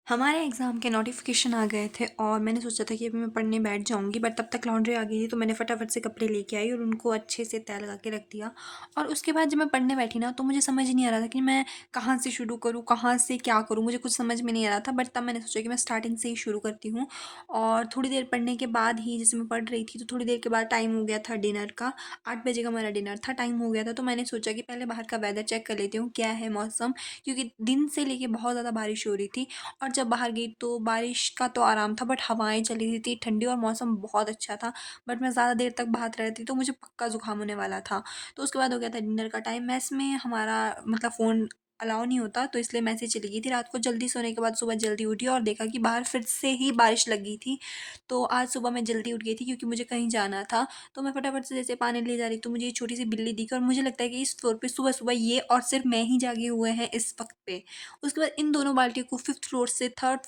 हमारे एग्ज़ाम के नोटिफ़िकेशन आ गए थे और मैंने सोचा था कि अभी मैं पढ़ने बैठ जाऊँगी, बट तब तक लॉन्ड्री आ गई थी, तो मैंने फटाफट से कपड़े लेके आई और उनको अच्छे से तह लगा के रख दिया। और उसके बाद जब मैं पढ़ने बैठी ना, तो मुझे समझ ही नहीं आ रहा था कि मैं कहाँ से शुरू करूँ, कहाँ से क्या करूँ, मुझे कुछ समझ में नहीं आ रहा था। बट तब मैंने सोचा कि मैं स्टार्टिंग से ही शुरू करती हूँ। और थोड़ी देर पढ़ने के बाद ही, जैसे मैं पढ़ रही थी, तो थोड़ी देर के बाद टाइम हो गया था डिनर का। 8 बजे का मेरा डिनर था, टाइम हो गया था, तो मैंने सोचा कि पहले बाहर का वेदर चेक कर लेती हूँ, क्या है मौसम, क्योंकि दिन से लेके बहुत ज़्यादा बारिश हो रही थी। और जब बाहर गई तो बारिश का तो आराम था, बट हवाएँ चल रही थी ठंडी और मौसम बहुत अच्छा था। बट मैं ज़्यादा देर तक बाहर रहती तो मुझे पक्का ज़ुकाम होने वाला था। तो उसके बाद हो गया था डिनर का टाइम। मेस में हमारा मतलब फ़ोन अलाउ नहीं होता, तो इसलिए मैं ऐसे ही चली गई थी। रात को जल्दी सोने के बाद सुबह जल्दी उठी और देखा कि बाहर फिर से ही बारिश लगी थी। तो आज सुबह मैं जल्दी उठ गई थी क्योंकि मुझे कहीं जाना था। तो मैं फटाफट से जैसे पानी ले जा रही, तो मुझे ये छोटी-सी बिल्ली दिखी और मुझे लगता है कि इस फ्लोर पे सुबह-सुबह ये और सिर्फ़ मैं ही जागे हुए हैं इस वक़्त पे। उसके बाद इन दोनों बाल्टियों को 3rd फ्लोर से 5th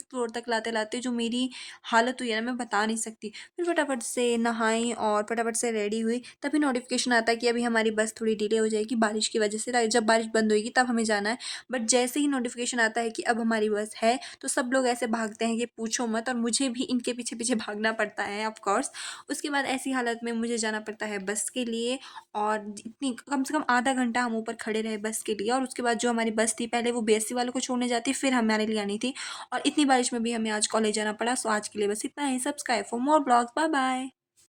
फ्लोर तक लाते-लाते जो मेरी हालत हुई है ना, मैं बता नहीं सकती। फिर फटाफट से नहाई और फटाफट से रेडी हुई, तभी नोटिफ़िकेशन आता है कि अभी हमारी बस थोड़ी डिले हो जाएगी बारिश की वजह से, जब बारिश बंद होएगी तब हमें जाना है। बट जैसे ही नोटिफ़िकेशन आता है कि अब हमारी बस है, तो सब लोग ऐसे भागते हैं कि पूछो मत, और मुझे भी इनके पीछे-पीछे भागना पड़ता है ऑफ़ कोर्स। उसके बाद ऐसी हालत में मुझे जाना पड़ता है बस के लिए। और इतनी कम से कम आधा घंटा हम ऊपर खड़े रहे बस के लिए। और उसके बाद जो हमारी बस थी, पहले वो बीएससी वालों को छोड़ने जाती, फिर हमारे लिए आनी थी। और इतनी बारिश में भी हमें आज कॉलेज जाना पड़ा। सो आज के लिए बस इतना ही। Subscribe for more blogs. Bye bye.